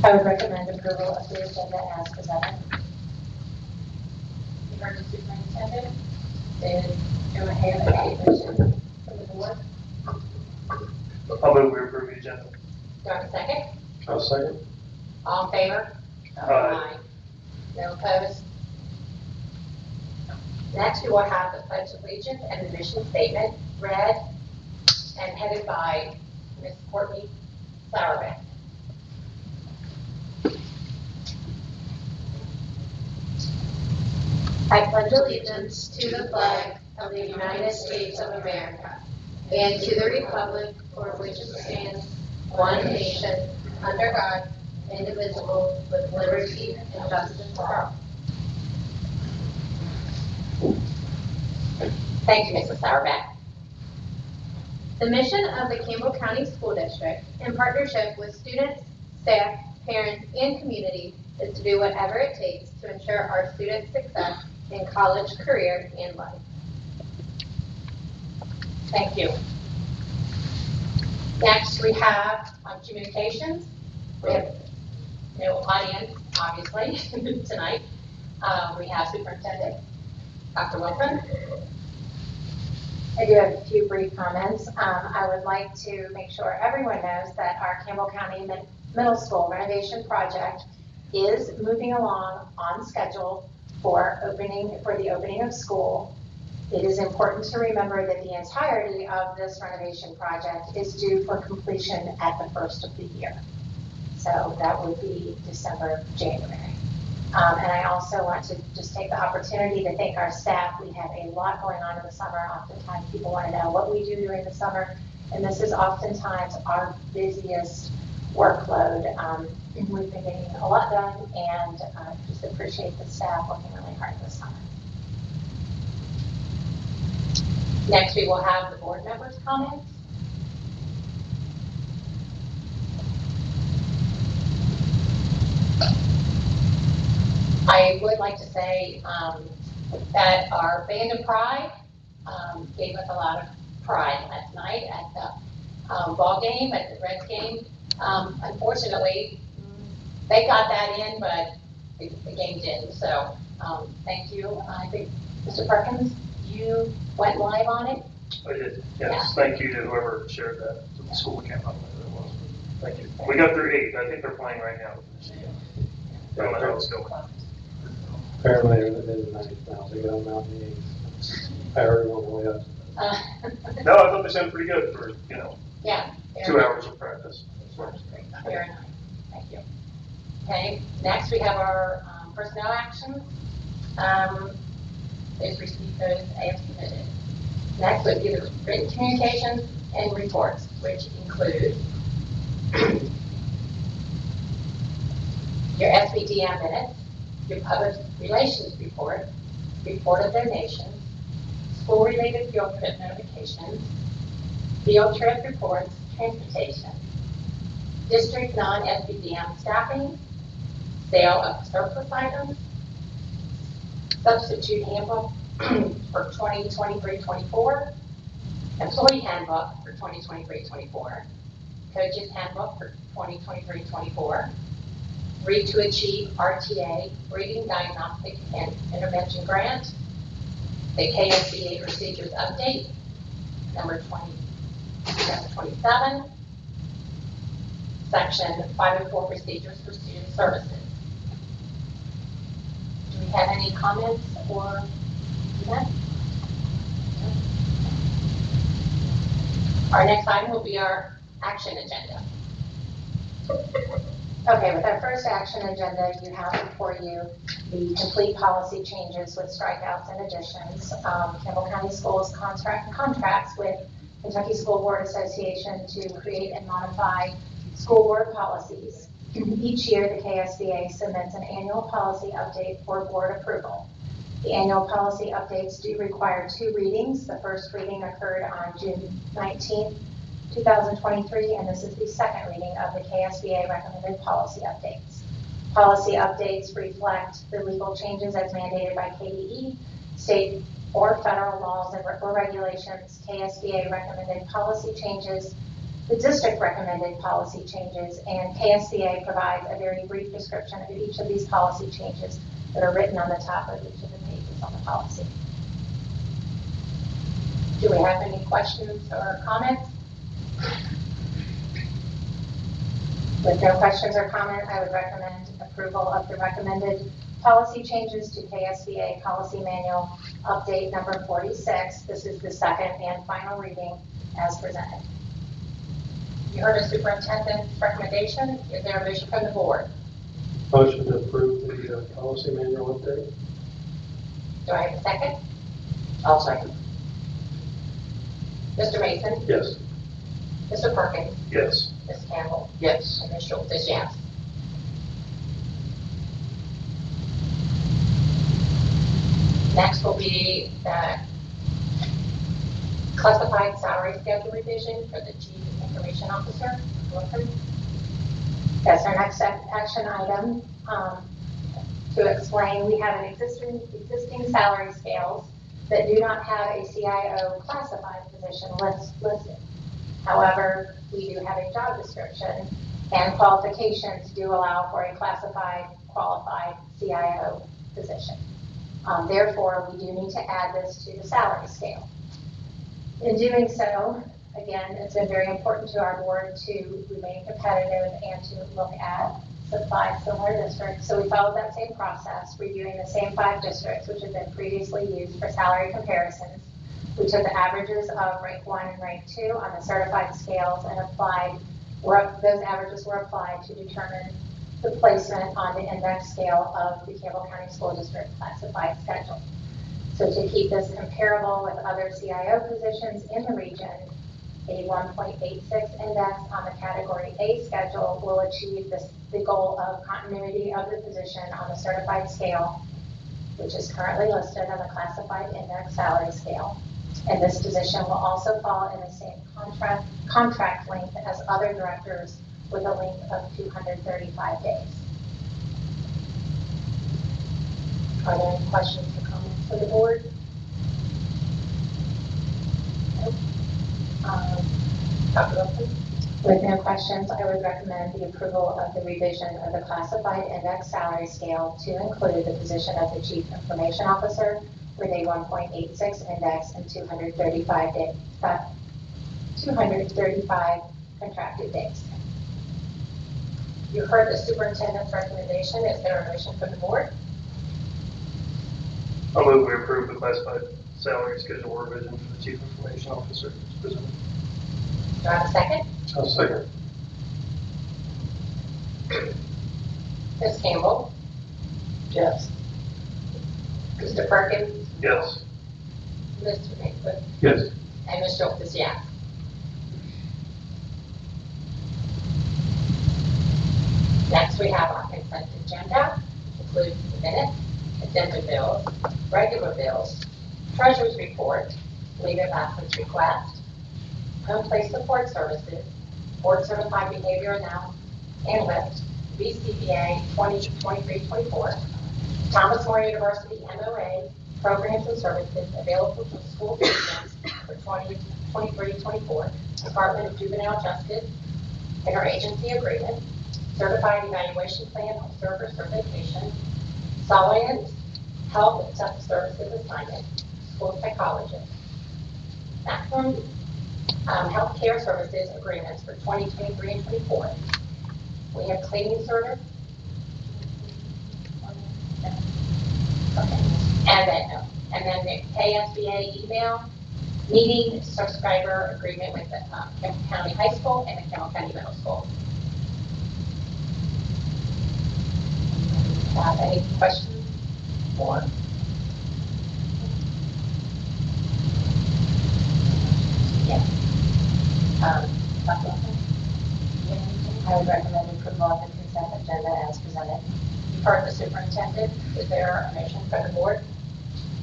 I would recommend approval of the agenda as presented. You heard the superintendent. Then do I have a motion from the board? I'll move we approve the agenda. Do I have a second? I'll second. All in favor? Aye. No opposed? Next, we will have the Pledge of Allegiance and the mission statement read and headed by Ms. Courtney Sauerbeck. I pledge allegiance to the flag of the United States of America and to the republic for which it stands, one nation, under God, indivisible, with liberty and justice for all. Thank you, Mrs. Sauerbeck. The mission of the Campbell County School District, in partnership with students, staff, parents, and community, is to do whatever it takes to ensure our students' success in college, career, and life. Thank you. Next, we have communications. We have no audience, obviously, tonight. We have Superintendent Dr. Wilson. I do have a few brief comments. I would like to make sure everyone knows that our Campbell County Middle School renovation project is moving along on schedule for the opening of school. It is important to remember that the entirety of this renovation project is due for completion at the first of the year. So that would be December, January. And I also want to just take the opportunity to thank our staff. We have a lot going on in the summer. Oftentimes people want to know what we do during the summer, and this is oftentimes our busiest workload. We've been getting a lot done, and just appreciate the staff working really hard this summer. Next, we will have the board members' comments. I would like to say that our Band of Pride gave us a lot of pride last night at the ball game, at the Reds game. Unfortunately, they got that in, but the game didn't. So thank you. I think, Mr. Perkins, you went live on it? I did, yes. Yeah. Thank you to whoever shared that to the school. Can't remember who it was. Thank you. We got through 8. I think they're playing right now. I don't know how it's going. Apparently, they're nice now. They got them out in the 8s. I heard one way up. No, I thought they sounded pretty good for, Yeah. 2 hours of practice. Very nice. Thank you. Okay. Next, we have our personnel actions. Please receive those as submitted. Next would be the written communications and reports, which include your SBDM minutes, your public relations report, report of donations, school-related field trip notifications, field trip reports, transportation, district non-SBDM staffing, sale of surplus items, substitute handbook for 2023-24, employee handbook for 2023-24, coaches handbook for 2023-24, Read to Achieve RTA Reading Diagnostic and Intervention Grant, the KSBA Procedures Update, number 27, section 504 Procedures for Student Services. Do we have any comments or that? Our next item will be our action agenda. Okay, with our first action agenda, you have before you the complete policy changes with strikeouts and additions. Campbell County Schools contracts with Kentucky School Board Association to create and modify school board policies. Each year, the KSBA submits an annual policy update for board approval. The annual policy updates do require 2 readings. The first reading occurred on June 19th, 2023, and this is the second reading of the KSBA recommended policy updates. Policy updates reflect the legal changes as mandated by KDE, state or federal laws or regulations. KSBA recommended policy changes the district recommended policy changes, and KSBA provides a very brief description of each of these policy changes that are written on the top of each of the pages on the policy. Do we have any questions or comments? With no questions or comment, I would recommend approval of the recommended policy changes to KSBA Policy Manual Update number 46. This is the second and final reading as presented. You heard the superintendent's recommendation. Is there a motion from the board? Motion to approve the policy manual update. Do I have a second? I'll second. Mr. Mason? Yes. Mr. Perkins? Yes. Ms. Campbell? Yes. And Ms. Schultz is yes. Next will be the classified salary schedule revision for the Chief Information Officer. Welcome. That's our next action item. To explain, we have an existing salary scales that do not have a CIO classified position listed. However, we do have a job description, and qualifications do allow for a classified, qualified CIO position. Therefore, we do need to add this to the salary scale. In doing so, again, it's been very important to our board to remain competitive and to look at five similar districts. So we followed that same process, reviewing the same 5 districts which have been previously used for salary comparisons. We took the averages of rank 1 and rank 2 on the certified scales and those averages were applied to determine the placement on the index scale of the Campbell County School District classified schedule. So to keep this comparable with other CIO positions in the region, a 1.86 index on the Category A schedule will achieve the goal of continuity of the position on the certified scale, which is currently listed on the classified index salary scale. And this position will also fall in the same contract length as other directors with a length of 235 days. Are there any questions or comments for the board? Nope. Dr. Wilson? With no questions, I would recommend the approval of the revision of the classified index salary scale to include the position of the Chief Information Officer with a 1.86 index and 235 contracted days. You heard the superintendent's recommendation. Is there a motion from the board? I'll move we approve the classified salary schedule revision for the Chief Information Officer as presented. Do I have a second? I'll second. Ms. Campbell? Yes. Mr. Perkins? Yes. Mr. Mason? Yes. And Ms. Schultz is yes. Next, we have our consent agenda, which includes the minutes, addendum bills, regular bills, treasurer's report, leave of absence request, home place support services, board certified behavior analyst, BCBA 2023-24, Thomas More University MOA programs and services available to school students for 2023-24, Department of Juvenile Justice interagency agreement, certified evaluation plan observer certification, Science Health Services assignment, school psychologist, maximum healthcare services agreements for 2023 and 24. We have cleaning service. Okay. And then the KSBA email meeting subscriber agreement with the Campbell County High School and the Campbell County Middle School. Any questions? Or yes. Dr. Wilson? I would recommend approval of the consent agenda as presented. You've heard the superintendent. Is there a motion from the board?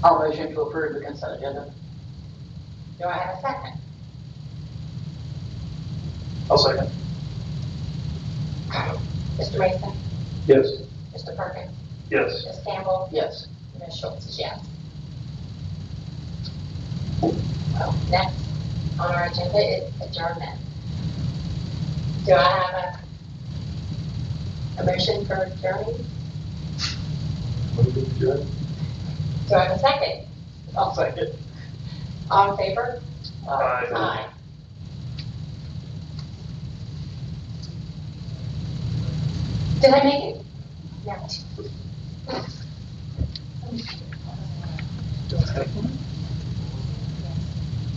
I'll motion to approve the consent agenda. Do I have a second? I'll second. Mr. Mason? Yes. Mr. Perkins? Yes. Ms. Campbell? Yes. Ms. Schultz is yes. Well, next on our agenda is adjournment. Do I have a motion for adjourning? Move to adjourn. Do I have a second? I'll second. All in favor? Aye. Aye. Did I make it? No.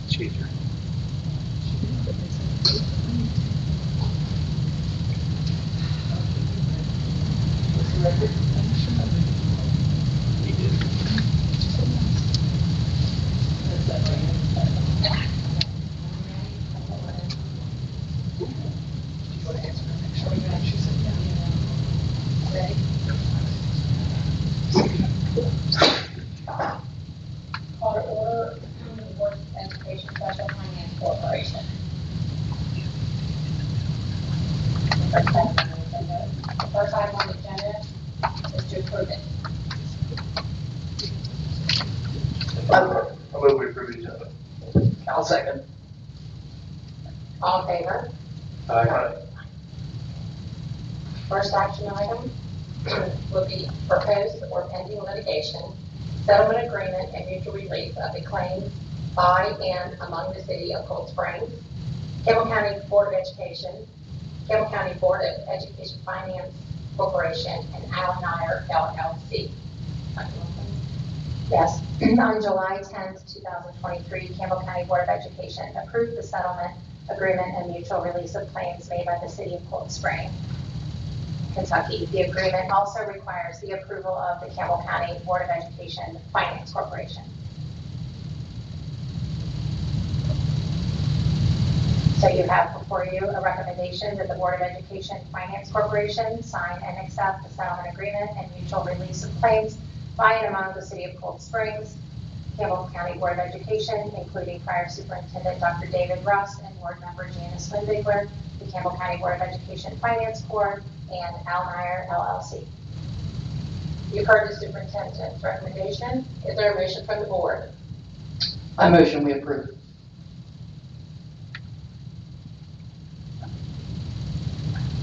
Cheater. Call to order the Board of Education Special Finance Corporation. The first item on the agenda is to approve it. I move we approve each other. I'll second. All in favor? Aye. First action item will be proposed or pending litigation, settlement agreement, and mutual release of the claims by and among the City of Cold Springs, Campbell County Board of Education, Campbell County Board of Education Finance Corporation, and Allen Meyer LLC. Yes, on July 10th, 2023, Campbell County Board of Education approved the settlement agreement and mutual release of claims made by the City of Cold Spring, Kentucky. The agreement also requires the approval of the Campbell County Board of Education Finance Corporation. So you have before you a recommendation that the Board of Education Finance Corporation sign and accept the settlement agreement and mutual release of claims by and among the City of Cold Springs, Campbell County Board of Education, including prior Superintendent Dr. David Rust and Board Member Janice Lindbigler, the Campbell County Board of Education Finance Board, and Almeyer LLC. You've heard the superintendent's recommendation. Is there a motion from the board? I motion we approve.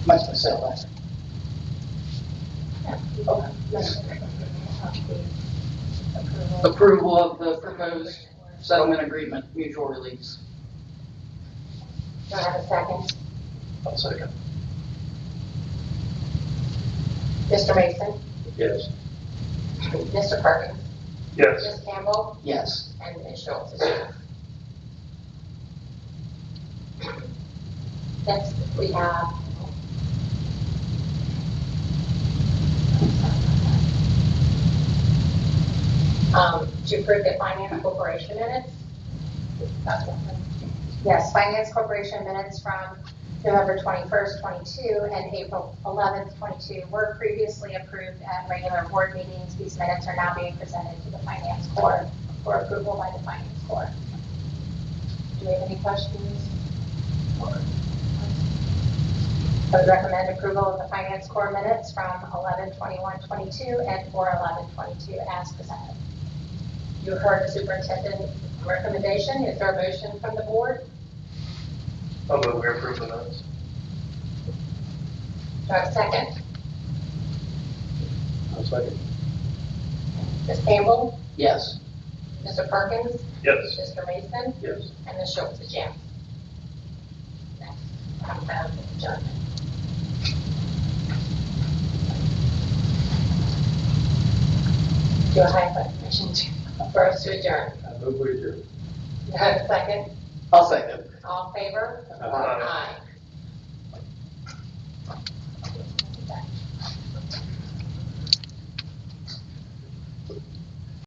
Must have said last. Approval of the proposed settlement agreement, mutual release. Do I have a second? I'll second. Mr. Mason? Yes. Mr. Perkins? Yes. Ms. Campbell? Yes. And Ms. Schultz is yes. Next, we have to approve the Finance Corporation minutes. Yes, Finance Corporation minutes from November 21st, 22 and April 11th, 22 were previously approved at regular board meetings. These minutes are now being presented to the Finance Court for approval by the Finance Court. Do we have any questions? I would recommend approval of the Finance Court minutes from 11/21/22 and 4/11/22 as presented. You heard the superintendent's recommendation. Is there a motion from the board? I'll move we approve the minutes. Do I have a second? I'll second. Ms. Campbell? Yes. Mr. Perkins? Yes. Mr. Mason? Yes. And Ms. Schultz is yes. Next, adjournment. Do I have a motion for us to adjourn? I move we adjourn. Do I have a second? I'll second. All in favor? Aye. Aye.